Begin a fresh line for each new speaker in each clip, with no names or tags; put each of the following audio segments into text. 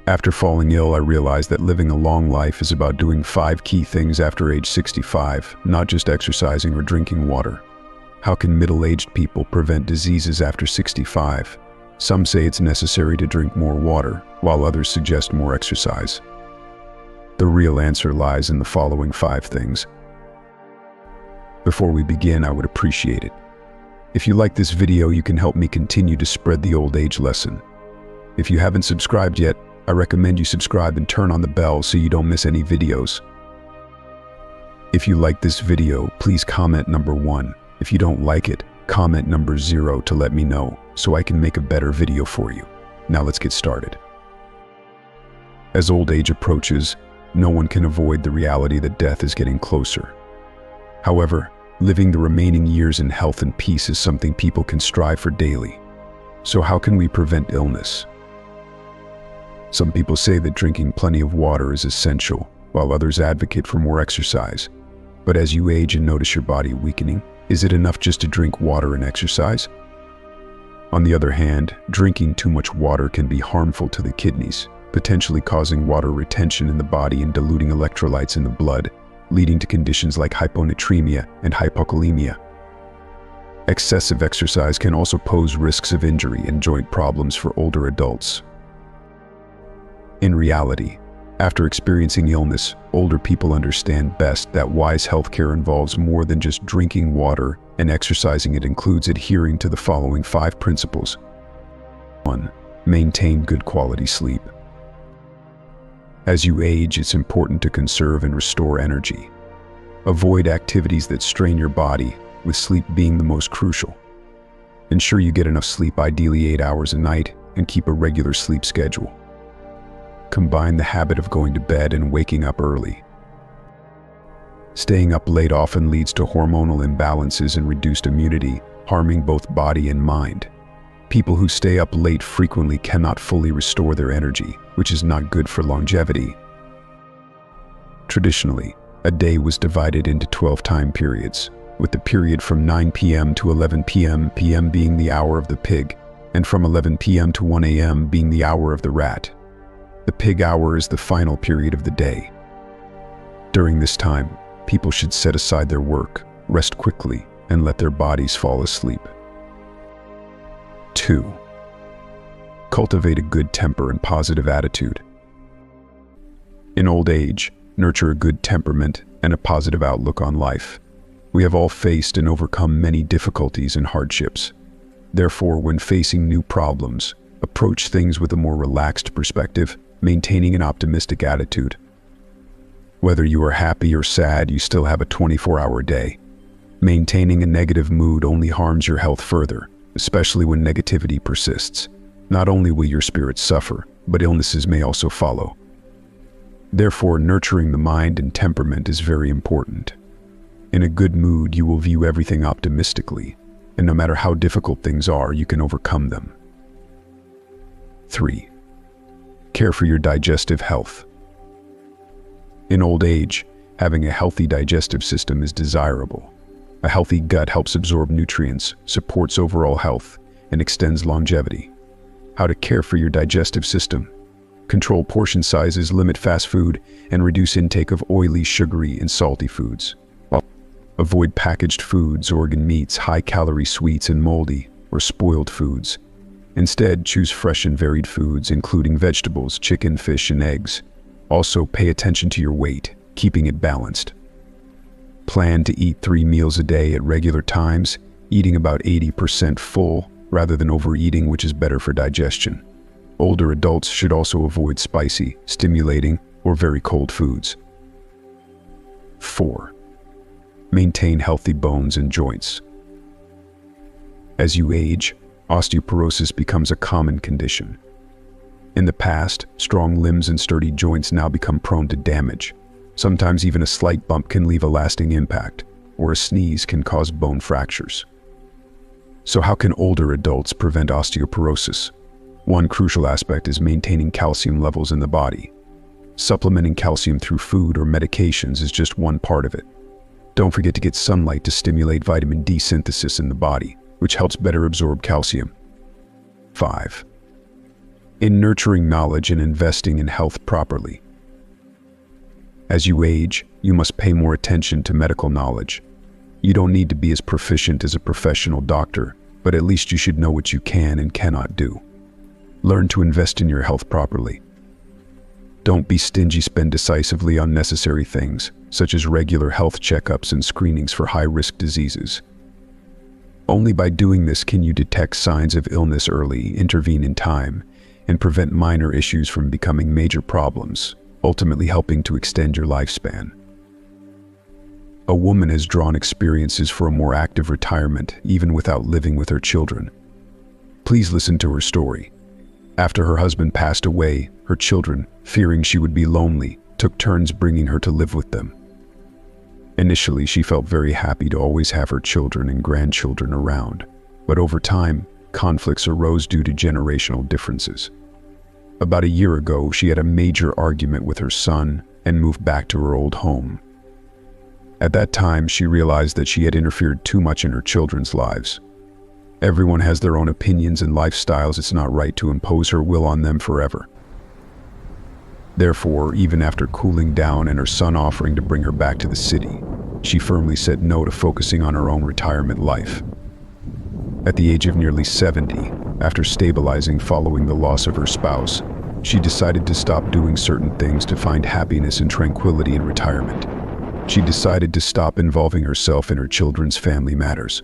After falling ill, I realized that living a long life is about doing 5 key things after age 65, not just exercising or drinking water. How can middle-aged people prevent diseases after 65? Some say it's necessary to drink more water, while others suggest more exercise. The real answer lies in the following 5 things. Before we begin, I would appreciate it if you like this video. You can help me continue to spread the old age lesson. If you haven't subscribed yet, I recommend you subscribe and turn on the bell so you don't miss any videos. If you like this video, please comment number 1. If you don't like it, comment number 0 to let me know so I can make a better video for you. Now let's get started. As old age approaches, no one can avoid the reality that death is getting closer. However, living the remaining years in health and peace is something people can strive for daily. So how can we prevent illness? Some people say that drinking plenty of water is essential, while others advocate for more exercise. But as you age and notice your body weakening, is it enough just to drink water and exercise? On the other hand, drinking too much water can be harmful to the kidneys, potentially causing water retention in the body and diluting electrolytes in the blood, leading to conditions like hyponatremia and hypokalemia. Excessive exercise can also pose risks of injury and joint problems for older adults. In reality, after experiencing illness, older people understand best that wise healthcare involves more than just drinking water and exercising. It includes adhering to the following 5 principles. 1. Maintain good quality sleep. As you age, it's important to conserve and restore energy. Avoid activities that strain your body, with sleep being the most crucial. Ensure you get enough sleep, ideally 8 hours a night, and keep a regular sleep schedule. Combine the habit of going to bed and waking up early. Staying up late often leads to hormonal imbalances and reduced immunity, harming both body and mind. People who stay up late frequently cannot fully restore their energy, which is not good for longevity. Traditionally, a day was divided into 12 time periods, with the period from 9 p.m. to 11 p.m. being the hour of the pig, and from 11 p.m. to 1 a.m. being the hour of the rat. The pig hour is the final period of the day. During this time, people should set aside their work, rest quickly, and let their bodies fall asleep. 2. Cultivate a good temper and positive attitude. In old age, nurture a good temperament and a positive outlook on life. We have all faced and overcome many difficulties and hardships. Therefore, when facing new problems, approach things with a more relaxed perspective, maintaining an optimistic attitude. Whether you are happy or sad, you still have a 24-hour day. Maintaining a negative mood only harms your health further, especially when negativity persists. Not only will your spirits suffer, but illnesses may also follow. Therefore, nurturing the mind and temperament is very important. In a good mood, you will view everything optimistically, and no matter how difficult things are, you can overcome them. 3. Care for your digestive health. In old age, having a healthy digestive system is desirable. A healthy gut helps absorb nutrients, supports overall health, and extends longevity. How to care for your digestive system? Control portion sizes, limit fast food, and reduce intake of oily, sugary, and salty foods. Avoid packaged foods, organ meats, high-calorie sweets, and moldy or spoiled foods. Instead, choose fresh and varied foods, including vegetables, chicken, fish, and eggs. Also, pay attention to your weight, keeping it balanced. Plan to eat 3 meals a day at regular times, eating about 80% full, rather than overeating, which is better for digestion. Older adults should also avoid spicy, stimulating, or very cold foods. 4. Maintain healthy bones and joints. As you age, osteoporosis becomes a common condition. In the past, strong limbs and sturdy joints now become prone to damage. Sometimes even a slight bump can leave a lasting impact, or a sneeze can cause bone fractures. So how can older adults prevent osteoporosis? One crucial aspect is maintaining calcium levels in the body. Supplementing calcium through food or medications is just one part of it. Don't forget to get sunlight to stimulate vitamin D synthesis in the body, which helps better absorb calcium. 5. in nurturing knowledge and investing in health properly. As you age, you must pay more attention to medical knowledge. You don't need to be as proficient as a professional doctor, but at least you should know what you can and cannot do. Learn to invest in your health properly. Don't be stingy. Spend decisively on necessary things, such as regular health checkups and screenings for high-risk diseases. Only by doing this can you detect signs of illness early, intervene in time, and prevent minor issues from becoming major problems, ultimately helping to extend your lifespan. A woman has drawn experiences for a more active retirement, even without living with her children. Please listen to her story. After her husband passed away, her children, fearing she would be lonely, took turns bringing her to live with them. Initially, she felt very happy to always have her children and grandchildren around, but over time, conflicts arose due to generational differences. About a year ago, she had a major argument with her son and moved back to her old home. At that time, she realized that she had interfered too much in her children's lives. Everyone has their own opinions and lifestyles. It's not right to impose her will on them forever. Therefore, even after cooling down and her son offering to bring her back to the city, she firmly said no to focusing on her own retirement life. At the age of nearly 70, after stabilizing following the loss of her spouse, she decided to stop doing certain things to find happiness and tranquility in retirement. She decided to stop involving herself in her children's family matters.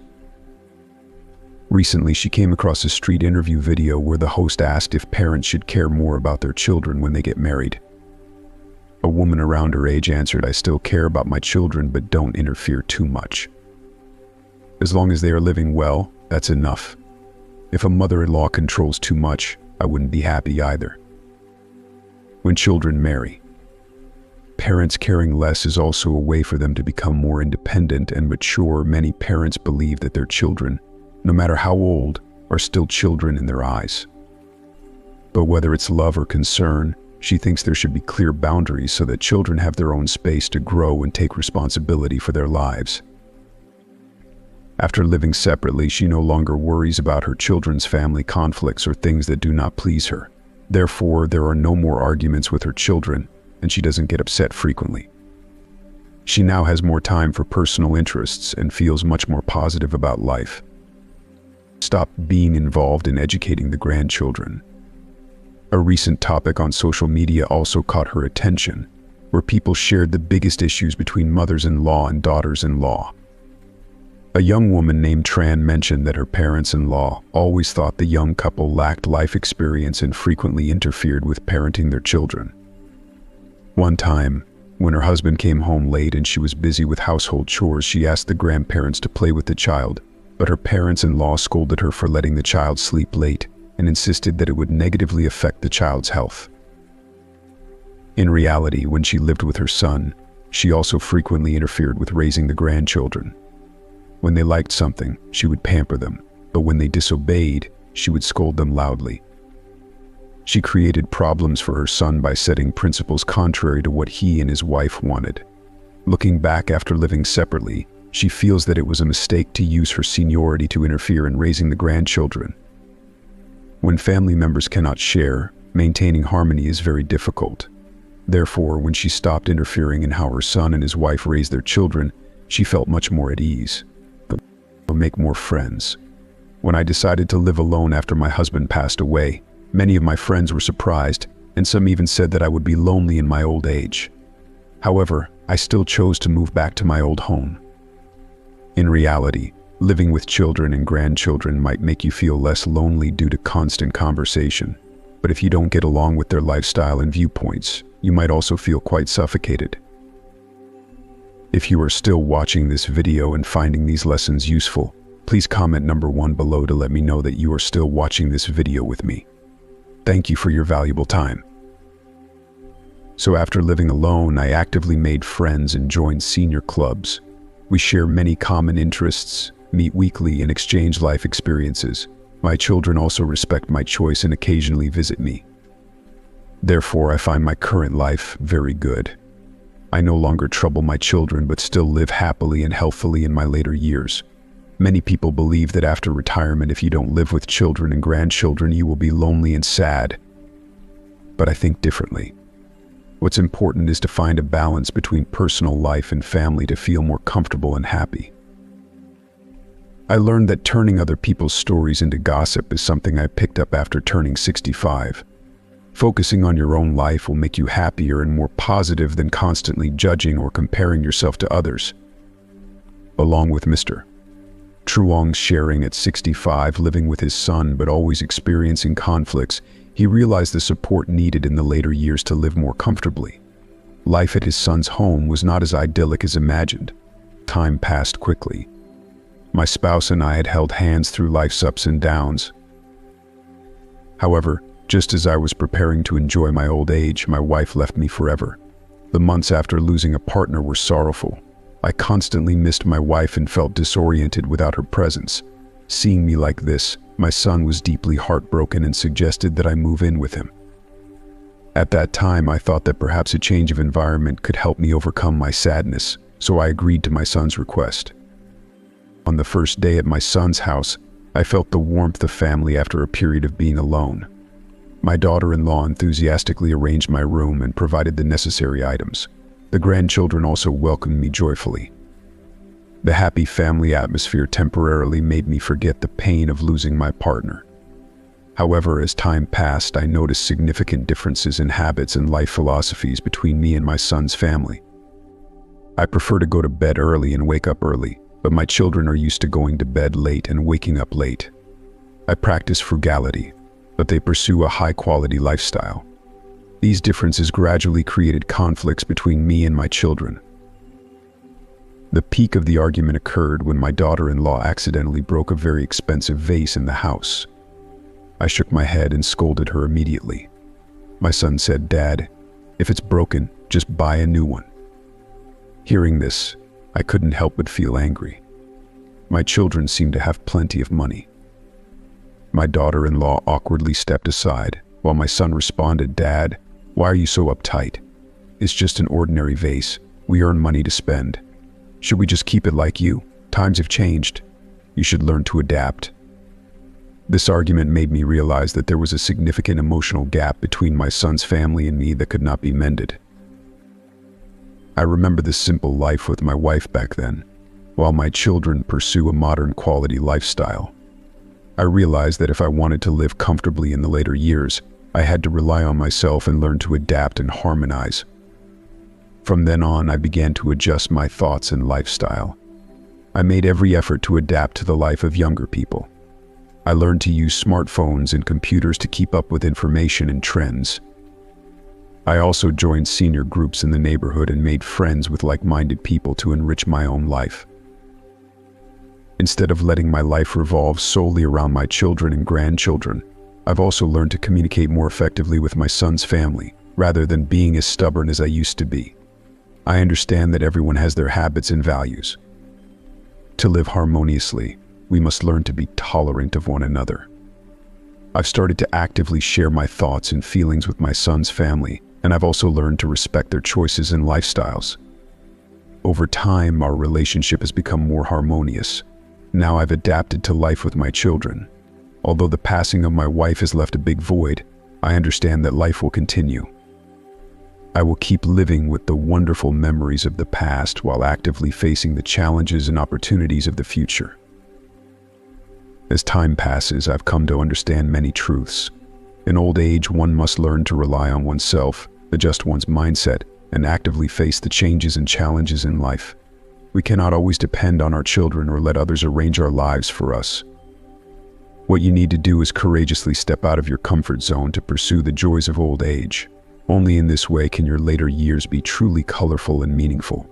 Recently, she came across a street interview video where the host asked if parents should care more about their children when they get married. A woman around her age answered, "I still care about my children, but don't interfere too much. As long as they are living well, that's enough. If a mother-in-law controls too much, I wouldn't be happy either." When children marry, parents caring less is also a way for them to become more independent and mature. Many parents believe that their children, no matter how old, are still children in their eyes. But whether it's love or concern, she thinks there should be clear boundaries so that children have their own space to grow and take responsibility for their lives. After living separately, she no longer worries about her children's family conflicts or things that do not please her. Therefore, there are no more arguments with her children, and she doesn't get upset frequently. She now has more time for personal interests and feels much more positive about life. Stop being involved in educating the grandchildren. A recent topic on social media also caught her attention, where people shared the biggest issues between mothers-in-law and daughters-in-law. A young woman named Tran mentioned that her parents-in-law always thought the young couple lacked life experience and frequently interfered with parenting their children. One time, when her husband came home late and she was busy with household chores, she asked the grandparents to play with the child, but her parents-in-law scolded her for letting the child sleep late and insisted that it would negatively affect the child's health. In reality, when she lived with her son, she also frequently interfered with raising the grandchildren. When they liked something, she would pamper them, but when they disobeyed, she would scold them loudly. She created problems for her son by setting principles contrary to what he and his wife wanted. Looking back after living separately, she feels that it was a mistake to use her seniority to interfere in raising the grandchildren. When family members cannot share, maintaining harmony is very difficult. Therefore, when she stopped interfering in how her son and his wife raised their children, she felt much more at ease. Make more friends. When I decided to live alone after my husband passed away, many of my friends were surprised, and some even said that I would be lonely in my old age. However, I still chose to move back to my old home. In reality, living with children and grandchildren might make you feel less lonely due to constant conversation, but if you don't get along with their lifestyle and viewpoints, you might also feel quite suffocated. If you are still watching this video and finding these lessons useful, please comment number 1 below to let me know that you are still watching this video with me. Thank you for your valuable time. So after living alone, I actively made friends and joined senior clubs. We share many common interests, meet weekly, and exchange life experiences. My children also respect my choice and occasionally visit me. Therefore, I find my current life very good. I no longer trouble my children but still live happily and healthfully in my later years. Many people believe that after retirement, if you don't live with children and grandchildren, you will be lonely and sad. but I think differently. What's important is to find a balance between personal life and family to feel more comfortable and happy. I learned that turning other people's stories into gossip is something I picked up after turning 65. Focusing on your own life will make you happier and more positive than constantly judging or comparing yourself to others. Along with Mr. Truong sharing at 65, living with his son but always experiencing conflicts, he realized the support needed in the later years to live more comfortably. Life at his son's home was not as idyllic as imagined. Time passed quickly. My spouse and I had held hands through life's ups and downs. However, just as I was preparing to enjoy my old age, my wife left me forever. The months after losing a partner were sorrowful. I constantly missed my wife and felt disoriented without her presence. Seeing me like this, my son was deeply heartbroken and suggested that I move in with him. At that time, I thought that perhaps a change of environment could help me overcome my sadness, so I agreed to my son's request. On the first day at my son's house, I felt the warmth of family after a period of being alone. My daughter-in-law enthusiastically arranged my room and provided the necessary items. The grandchildren also welcomed me joyfully. The happy family atmosphere temporarily made me forget the pain of losing my partner. However, as time passed, I noticed significant differences in habits and life philosophies between me and my son's family. I prefer to go to bed early and wake up early, but my children are used to going to bed late and waking up late. I practice frugality, but they pursue a high-quality lifestyle. These differences gradually created conflicts between me and my children. The peak of the argument occurred when my daughter-in-law accidentally broke a very expensive vase in the house. I shook my head and scolded her immediately. My son said, "Dad, if it's broken, just buy a new one." Hearing this, I couldn't help but feel angry. My children seemed to have plenty of money. My daughter-in-law awkwardly stepped aside, while my son responded, "Dad, why are you so uptight? It's just an ordinary vase. We earn money to spend. Should we just keep it like you? Times have changed. You should learn to adapt." This argument made me realize that there was a significant emotional gap between my son's family and me that could not be mended. I remember the simple life with my wife back then, while my children pursue a modern quality lifestyle. I realized that if I wanted to live comfortably in the later years, I had to rely on myself and learn to adapt and harmonize. From then on, I began to adjust my thoughts and lifestyle. I made every effort to adapt to the life of younger people. I learned to use smartphones and computers to keep up with information and trends. I also joined senior groups in the neighborhood and made friends with like-minded people to enrich my own life. Instead of letting my life revolve solely around my children and grandchildren, I've also learned to communicate more effectively with my son's family, rather than being as stubborn as I used to be. I understand that everyone has their habits and values. To live harmoniously, we must learn to be tolerant of one another. I've started to actively share my thoughts and feelings with my son's family, and I've also learned to respect their choices and lifestyles. Over time, our relationship has become more harmonious. Now I've adapted to life with my children. Although the passing of my wife has left a big void, I understand that life will continue. I will keep living with the wonderful memories of the past while actively facing the challenges and opportunities of the future. As time passes, I've come to understand many truths. In old age, one must learn to rely on oneself, adjust one's mindset, and actively face the changes and challenges in life. We cannot always depend on our children or let others arrange our lives for us. What you need to do is courageously step out of your comfort zone to pursue the joys of old age. Only in this way can your later years be truly colorful and meaningful.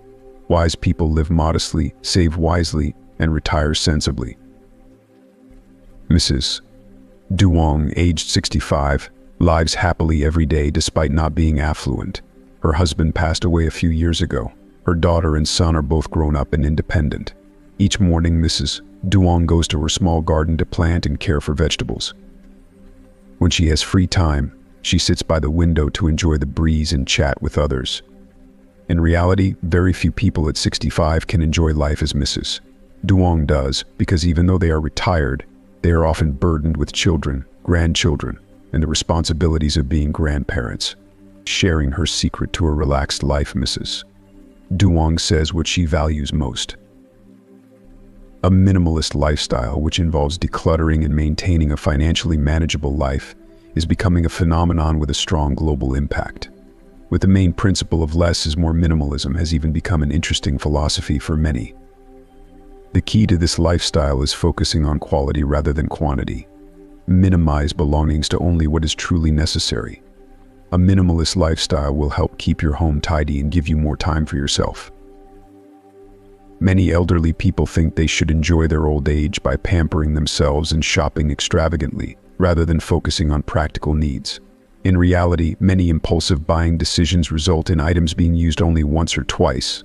Wise people live modestly, save wisely, and retire sensibly. Mrs. Duong, aged 65, lives happily every day despite not being affluent. Her husband passed away a few years ago. Her daughter and son are both grown up and independent. Each morning, Mrs. Duong goes to her small garden to plant and care for vegetables. When she has free time, she sits by the window to enjoy the breeze and chat with others. In reality, very few people at 65 can enjoy life as Mrs. Duong does, because even though they are retired, they are often burdened with children, grandchildren, and the responsibilities of being grandparents, sharing her secret to a relaxed life, Mrs. Duong says what she values most. A minimalist lifestyle, which involves decluttering and maintaining a financially manageable life, is becoming a phenomenon with a strong global impact. With the main principle of less is more, minimalism has even become an interesting philosophy for many. The key to this lifestyle is focusing on quality rather than quantity. Minimize belongings to only what is truly necessary. A minimalist lifestyle will help keep your home tidy and give you more time for yourself. Many elderly people think they should enjoy their old age by pampering themselves and shopping extravagantly, rather than focusing on practical needs. In reality, many impulsive buying decisions result in items being used only once or twice.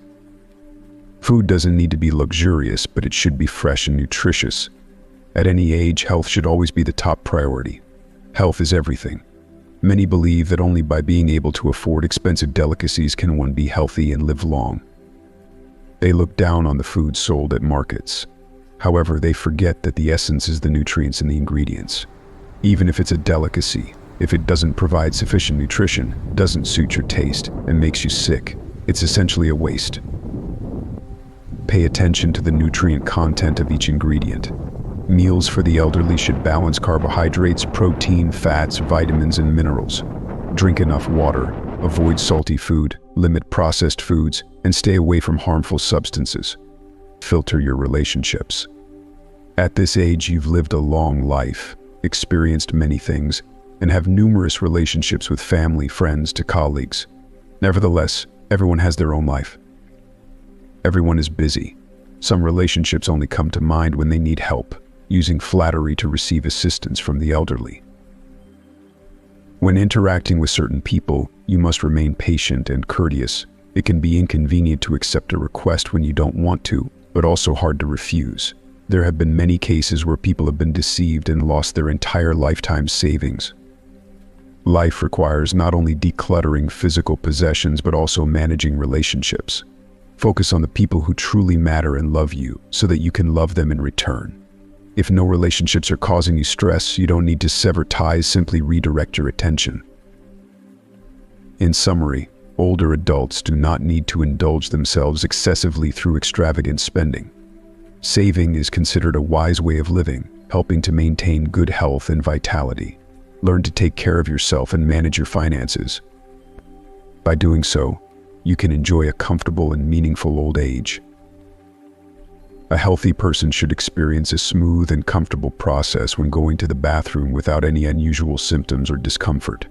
Food doesn't need to be luxurious, but it should be fresh and nutritious. At any age, health should always be the top priority. Health is everything. Many believe that only by being able to afford expensive delicacies can one be healthy and live long. They look down on the food sold at markets. However, they forget that the essence is the nutrients in the ingredients. Even if it's a delicacy, if it doesn't provide sufficient nutrition, doesn't suit your taste, and makes you sick, it's essentially a waste. Pay attention to the nutrient content of each ingredient. Meals for the elderly should balance carbohydrates, protein, fats, vitamins, and minerals. Drink enough water, avoid salty food, limit processed foods, and stay away from harmful substances. Filter your relationships. At this age, you've lived a long life, experienced many things, and have numerous relationships with family, friends, to colleagues. Nevertheless, everyone has their own life. Everyone is busy. Some relationships only come to mind when they need help, using flattery to receive assistance from the elderly. When interacting with certain people, you must remain patient and courteous. It can be inconvenient to accept a request when you don't want to, but also hard to refuse. There have been many cases where people have been deceived and lost their entire lifetime savings. Life requires not only decluttering physical possessions, but also managing relationships. Focus on the people who truly matter and love you, so that you can love them in return. If no relationships are causing you stress, you don't need to sever ties, simply redirect your attention. In summary, older adults do not need to indulge themselves excessively through extravagant spending. Saving is considered a wise way of living, helping to maintain good health and vitality. Learn to take care of yourself and manage your finances. By doing so, you can enjoy a comfortable and meaningful old age. A healthy person should experience a smooth and comfortable process when going to the bathroom without any unusual symptoms or discomfort.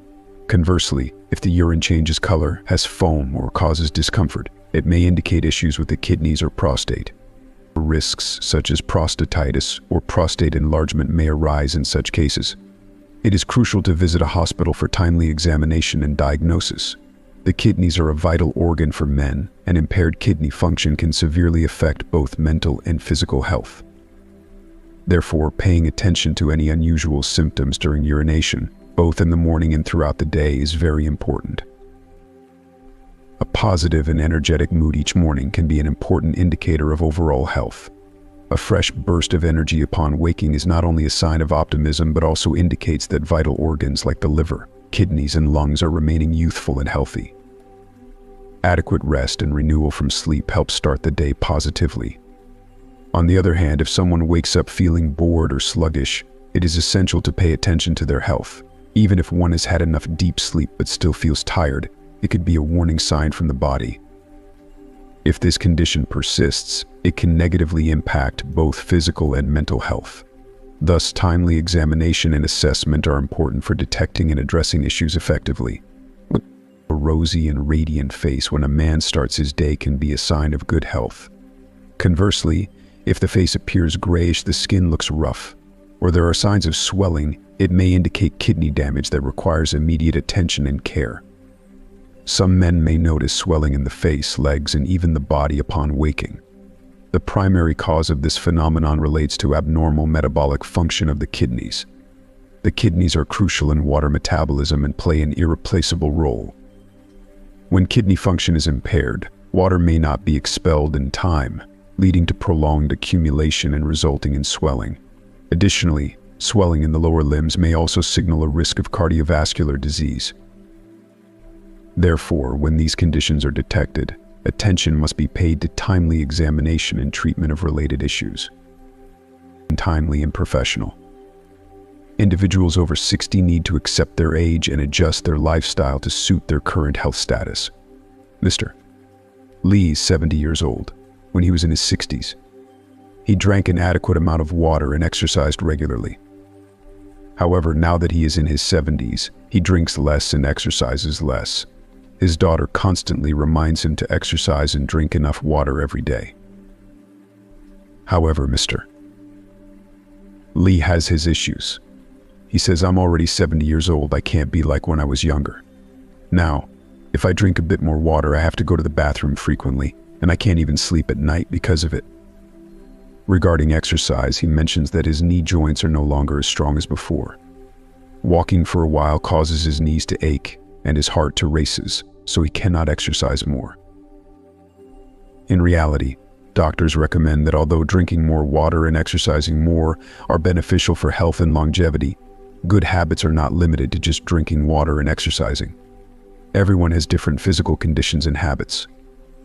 Conversely, if the urine changes color, has foam, or causes discomfort, it may indicate issues with the kidneys or prostate. Risks such as prostatitis or prostate enlargement may arise in such cases. It is crucial to visit a hospital for timely examination and diagnosis. The kidneys are a vital organ for men, and impaired kidney function can severely affect both mental and physical health. Therefore, paying attention to any unusual symptoms during urination, both in the morning and throughout the day, is very important. A positive and energetic mood each morning can be an important indicator of overall health. A fresh burst of energy upon waking is not only a sign of optimism, but also indicates that vital organs like the liver, kidneys, and lungs are remaining youthful and healthy. Adequate rest and renewal from sleep help start the day positively. On the other hand, if someone wakes up feeling bored or sluggish, it is essential to pay attention to their health. Even if one has had enough deep sleep but still feels tired, it could be a warning sign from the body. If this condition persists, it can negatively impact both physical and mental health. Thus, timely examination and assessment are important for detecting and addressing issues effectively. A rosy and radiant face when a man starts his day can be a sign of good health. Conversely, if the face appears grayish, the skin looks rough, or there are signs of swelling, it may indicate kidney damage that requires immediate attention and care. Some men may notice swelling in the face, legs, and even the body upon waking. The primary cause of this phenomenon relates to abnormal metabolic function of the kidneys. The kidneys are crucial in water metabolism and play an irreplaceable role. When kidney function is impaired, water may not be expelled in time, leading to prolonged accumulation and resulting in swelling. Additionally, Swelling in the lower limbs may also signal a risk of cardiovascular disease. Therefore, when these conditions are detected, attention must be paid to timely examination and treatment of related issues. Timely and professional. Individuals over 60 need to accept their age and adjust their lifestyle to suit their current health status. Mr. Lee is 70 years old. When he was in his 60s, he drank an adequate amount of water and exercised regularly. However, now that he is in his 70s, he drinks less and exercises less. His daughter constantly reminds him to exercise and drink enough water every day. However, Mr. Lee has his issues. He says, "I'm already 70 years old, I can't be like when I was younger. Now, if I drink a bit more water, I have to go to the bathroom frequently, and I can't even sleep at night because of it." Regarding exercise, he mentions that his knee joints are no longer as strong as before. Walking for a while causes his knees to ache and his heart to races, so he cannot exercise more. In reality, doctors recommend that although drinking more water and exercising more are beneficial for health and longevity, good habits are not limited to just drinking water and exercising. Everyone has different physical conditions and habits.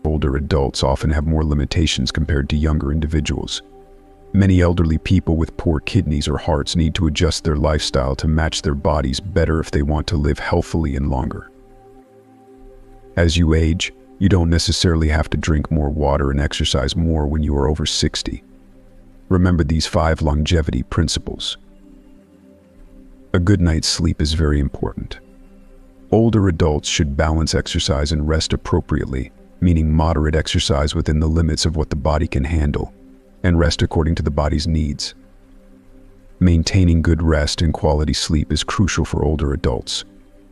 Older adults often have more limitations compared to younger individuals. Many elderly people with poor kidneys or hearts need to adjust their lifestyle to match their bodies better if they want to live healthily and longer. As you age, you don't necessarily have to drink more water and exercise more when you are over 60. Remember these 5 longevity principles. A good night's sleep is very important. Older adults should balance exercise and rest appropriately, meaning moderate exercise within the limits of what the body can handle, and rest according to the body's needs. Maintaining good rest and quality sleep is crucial for older adults.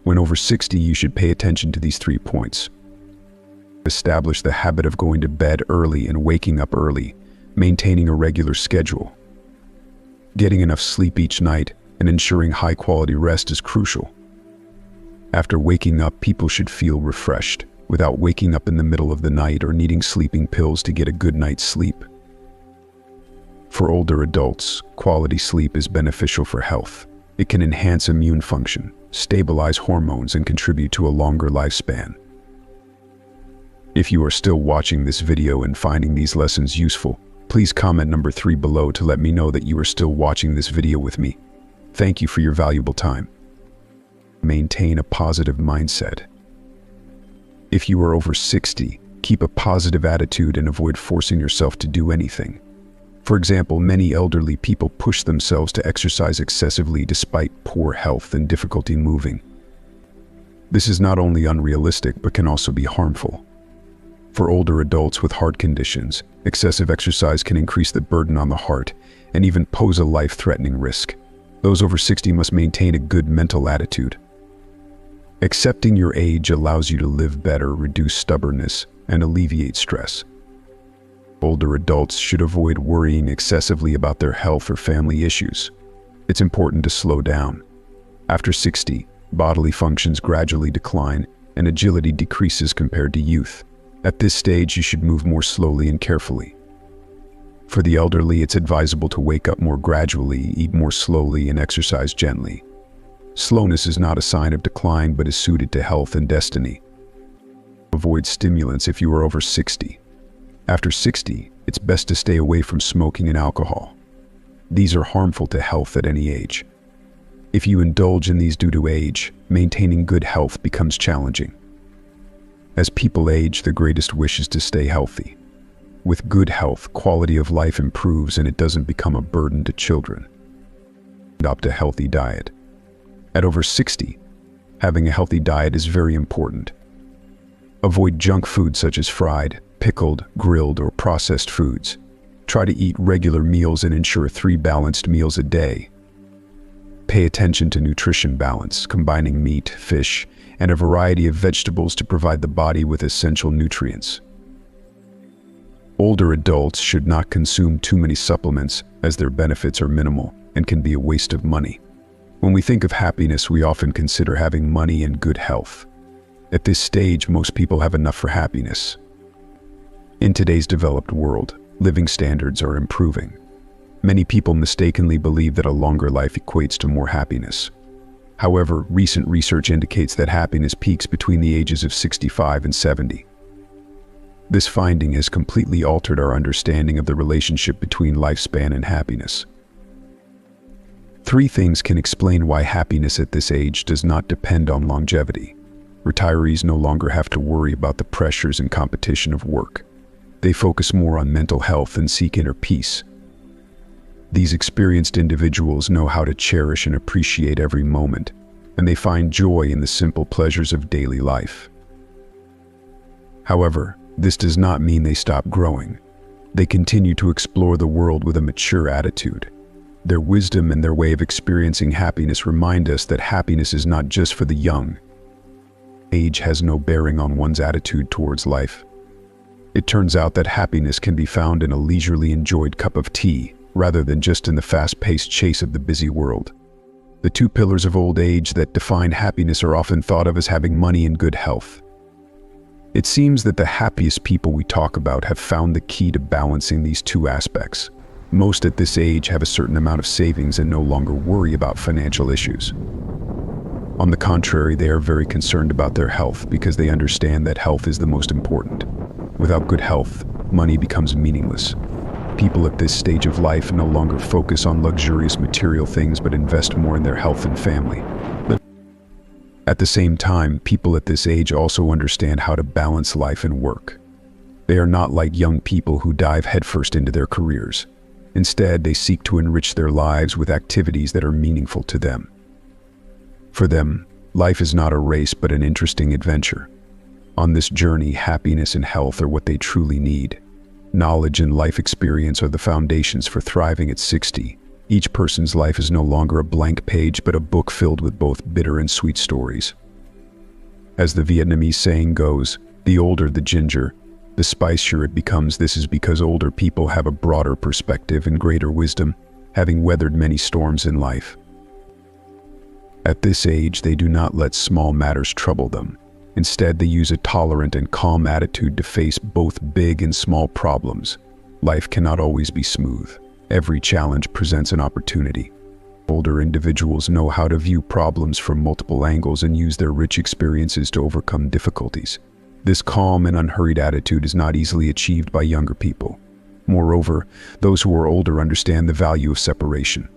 When over 60, you should pay attention to these 3 points. Establish the habit of going to bed early and waking up early, maintaining a regular schedule. Getting enough sleep each night and ensuring high-quality rest is crucial. After waking up, people should feel refreshed, without waking up in the middle of the night or needing sleeping pills to get a good night's sleep. For older adults, quality sleep is beneficial for health. It can enhance immune function, stabilize hormones, and contribute to a longer lifespan. If you are still watching this video and finding these lessons useful, please comment number 3 below to let me know that you are still watching this video with me. Thank you for your valuable time. Maintain a positive mindset. If you are over 60, keep a positive attitude and avoid forcing yourself to do anything. For example, many elderly people push themselves to exercise excessively despite poor health and difficulty moving. This is not only unrealistic but can also be harmful. For older adults with heart conditions, excessive exercise can increase the burden on the heart and even pose a life-threatening risk. Those over 60 must maintain a good mental attitude. Accepting your age allows you to live better, reduce stubbornness, and alleviate stress. Older adults should avoid worrying excessively about their health or family issues. It's important to slow down. After 60, bodily functions gradually decline and agility decreases compared to youth. At this stage, you should move more slowly and carefully. For the elderly, it's advisable to wake up more gradually, eat more slowly, and exercise gently. Slowness is not a sign of decline but is suited to health and destiny. Avoid stimulants if you are over 60. After 60, it's best to stay away from smoking and alcohol. These are harmful to health at any age. If you indulge in these due to age, maintaining good health becomes challenging. As people age, the greatest wish is to stay healthy. With good health, quality of life improves and it doesn't become a burden to children. Adopt a healthy diet. At over 60, having a healthy diet is very important. Avoid junk food such as fried, pickled, grilled, or processed foods. Try to eat regular meals and ensure 3 balanced meals a day. Pay attention to nutrition balance, combining meat, fish, and a variety of vegetables to provide the body with essential nutrients. Older adults should not consume too many supplements as their benefits are minimal and can be a waste of money. When we think of happiness, we often consider having money and good health. At this stage, most people have enough for happiness. In today's developed world, living standards are improving. Many people mistakenly believe that a longer life equates to more happiness. However, recent research indicates that happiness peaks between the ages of 65 and 70. This finding has completely altered our understanding of the relationship between lifespan and happiness. 3 things can explain why happiness at this age does not depend on longevity. Retirees no longer have to worry about the pressures and competition of work. They focus more on mental health and seek inner peace. These experienced individuals know how to cherish and appreciate every moment, and they find joy in the simple pleasures of daily life. However, this does not mean they stop growing. They continue to explore the world with a mature attitude. Their wisdom and their way of experiencing happiness remind us that happiness is not just for the young. Age has no bearing on one's attitude towards life. It turns out that happiness can be found in a leisurely enjoyed cup of tea, rather than just in the fast-paced chase of the busy world. The 2 pillars of old age that define happiness are often thought of as having money and good health. It seems that the happiest people we talk about have found the key to balancing these 2 aspects. Most at this age have a certain amount of savings and no longer worry about financial issues. On the contrary, they are very concerned about their health because they understand that health is the most important. Without good health, money becomes meaningless. People at this stage of life no longer focus on luxurious material things but invest more in their health and family. At the same time, people at this age also understand how to balance life and work. They are not like young people who dive headfirst into their careers. Instead, they seek to enrich their lives with activities that are meaningful to them. For them, life is not a race but an interesting adventure. On this journey, happiness and health are what they truly need. Knowledge and life experience are the foundations for thriving at 60. Each person's life is no longer a blank page but a book filled with both bitter and sweet stories. As the Vietnamese saying goes, the older the ginger, the spicier it becomes. This is because older people have a broader perspective and greater wisdom, having weathered many storms in life. At this age, they do not let small matters trouble them. Instead, they use a tolerant and calm attitude to face both big and small problems. Life cannot always be smooth. Every challenge presents an opportunity. Older individuals know how to view problems from multiple angles and use their rich experiences to overcome difficulties. This calm and unhurried attitude is not easily achieved by younger people. Moreover, those who are older understand the value of separation.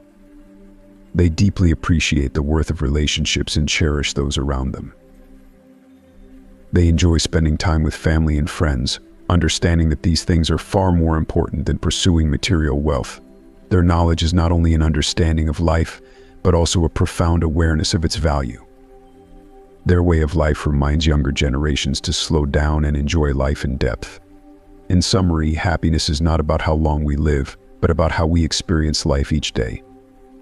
They deeply appreciate the worth of relationships and cherish those around them. They enjoy spending time with family and friends, understanding that these things are far more important than pursuing material wealth. Their knowledge is not only an understanding of life, but also a profound awareness of its value. Their way of life reminds younger generations to slow down and enjoy life in depth. In summary, happiness is not about how long we live, but about how we experience life each day.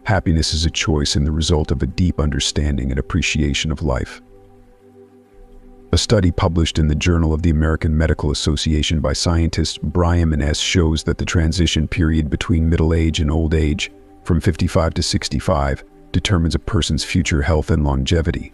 Happiness is a choice and the result of a deep understanding and appreciation of life. A study published in the Journal of the American Medical Association by scientists Brian and S. shows that the transition period between middle age and old age, from 55 to 65, determines a person's future health and longevity.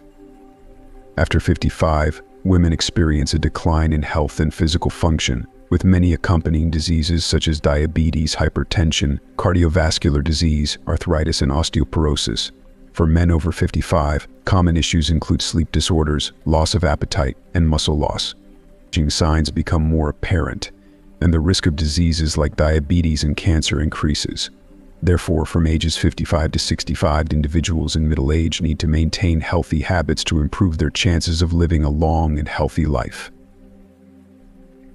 After 55, women experience a decline in health and physical function, with many accompanying diseases such as diabetes, hypertension, cardiovascular disease, arthritis, and osteoporosis. For men over 55, common issues include sleep disorders, loss of appetite, and muscle loss. Aging signs become more apparent, and the risk of diseases like diabetes and cancer increases. Therefore, from ages 55 to 65, individuals in middle age need to maintain healthy habits to improve their chances of living a long and healthy life.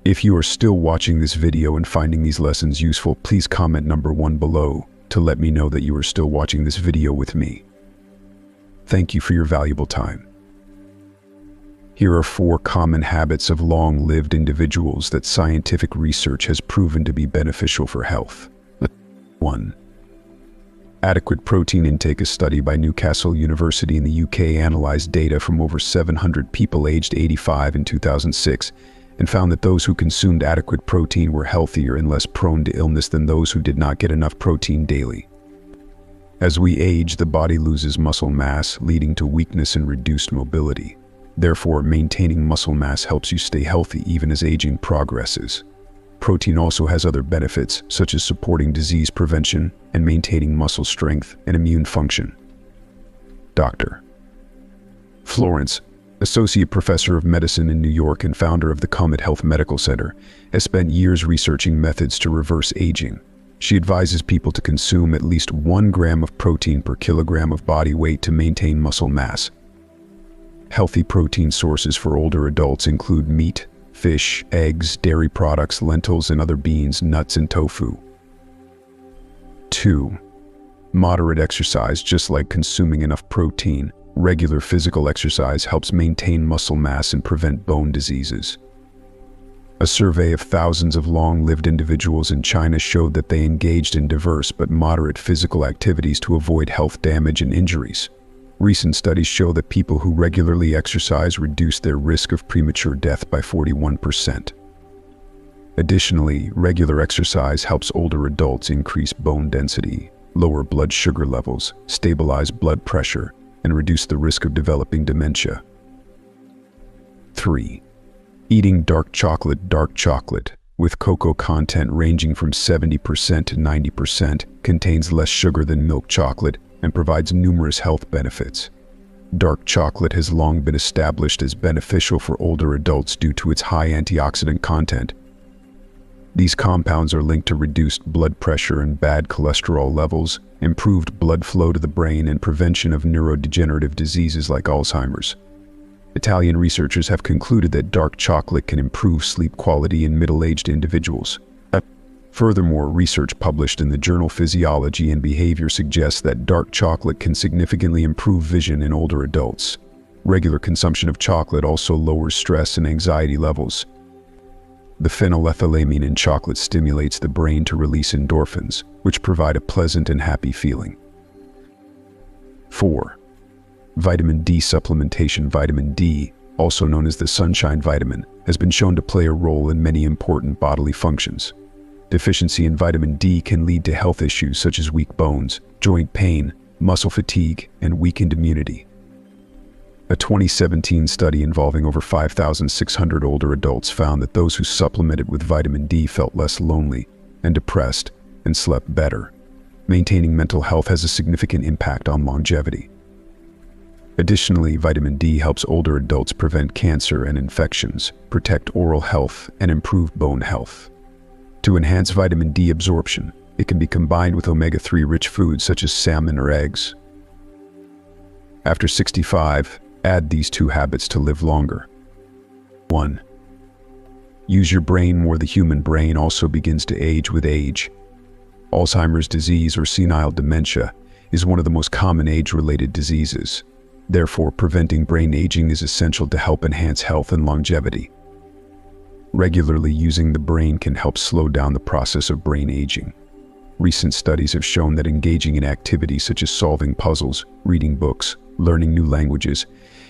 If you are still watching this video and finding these lessons useful, please comment number 1 below to let me know that you are still watching this video with me. Thank you for your valuable time. Here are 4 common habits of long-lived individuals that scientific research has proven to be beneficial for health. 1. Adequate protein intake. A study by Newcastle University in the UK analyzed data from over 700 people aged 85 in 2006 and found that those who consumed adequate protein were healthier and less prone to illness than those who did not get enough protein daily. As we age, the body loses muscle mass, leading to weakness and reduced mobility. Therefore, maintaining muscle mass helps you stay healthy even as aging progresses. protein also has other benefits, such as supporting disease prevention and maintaining muscle strength and immune function. Dr. Florence, Associate Professor of Medicine in New York and founder of the Cultivate Health Medical Center, has spent years researching methods to reverse aging. She advises people to consume at least 1 gram of protein per kilogram of body weight to maintain muscle mass. Healthy protein sources for older adults include meat, fish, eggs, dairy products, lentils, and other beans, nuts, and tofu. 2. Moderate exercise. Just like consuming enough protein, regular physical exercise helps maintain muscle mass and prevent bone diseases. A survey of thousands of long-lived individuals in China showed that they engaged in diverse but moderate physical activities to avoid health damage and injuries. Recent studies show that people who regularly exercise reduce their risk of premature death by 41%. Additionally, regular exercise helps older adults increase bone density, lower blood sugar levels, stabilize blood pressure, and reduce the risk of developing dementia. 3. Eating dark chocolate. Dark chocolate, with cocoa content ranging from 70% to 90%, contains less sugar than milk chocolate and provides numerous health benefits. Dark chocolate has long been established as beneficial for older adults due to its high antioxidant content. These compounds are linked to reduced blood pressure and bad cholesterol levels, improved blood flow to the brain, and prevention of neurodegenerative diseases like Alzheimer's. Italian researchers have concluded that dark chocolate can improve sleep quality in middle-aged individuals. Furthermore, research published in the journal Physiology and Behavior suggests that dark chocolate can significantly improve vision in older adults. Regular consumption of chocolate also lowers stress and anxiety levels. The phenylethylamine in chocolate stimulates the brain to release endorphins, which provide a pleasant and happy feeling. 4. Vitamin D supplementation. Vitamin D, also known as the sunshine vitamin, has been shown to play a role in many important bodily functions. Deficiency in vitamin D can lead to health issues such as weak bones, joint pain, muscle fatigue, and weakened immunity. A 2017 study involving over 5,600 older adults found that those who supplemented with vitamin D felt less lonely and depressed and slept better. Maintaining mental health has a significant impact on longevity. Additionally, vitamin D helps older adults prevent cancer and infections, protect oral health, and improve bone health. To enhance vitamin D absorption, it can be combined with omega-3 rich foods such as salmon or eggs. After 65, add these 2 habits to live longer. 1. Use your brain more. The human brain also begins to age with age. Alzheimer's disease or senile dementia is one of the most common age-related diseases. Therefore, preventing brain aging is essential to help enhance health and longevity. Regularly using the brain can help slow down the process of brain aging. Recent studies have shown that engaging in activities such as solving puzzles, reading books, learning new languages,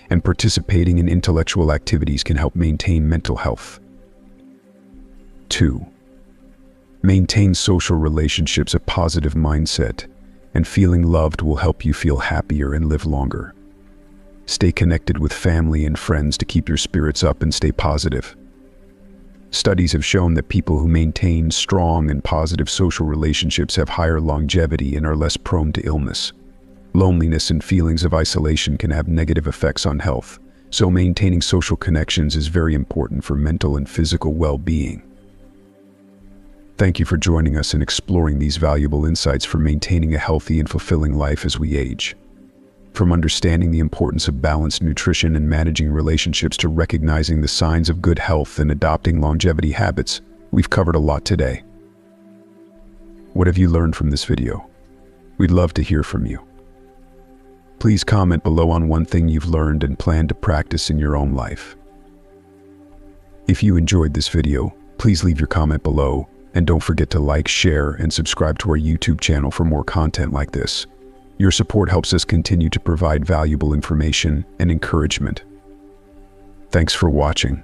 and participating in intellectual activities can help maintain mental health. 2. Maintain social relationships. A positive mindset and feeling loved will help you feel happier and live longer. Stay connected with family and friends to keep your spirits up and stay positive. Studies have shown that people who maintain strong and positive social relationships have higher longevity and are less prone to illness. Loneliness and feelings of isolation can have negative effects on health, so maintaining social connections is very important for mental and physical well-being. Thank you for joining us in exploring these valuable insights for maintaining a healthy and fulfilling life as we age. From understanding the importance of balanced nutrition and managing relationships to recognizing the signs of good health and adopting longevity habits, we've covered a lot today. What have you learned from this video? We'd love to hear from you. Please comment below on one thing you've learned and plan to practice in your own life. If you enjoyed this video, please leave your comment below, and don't forget to like, share, and subscribe to our YouTube channel for more content like this. Your support helps us continue to provide valuable information and encouragement. Thanks for watching.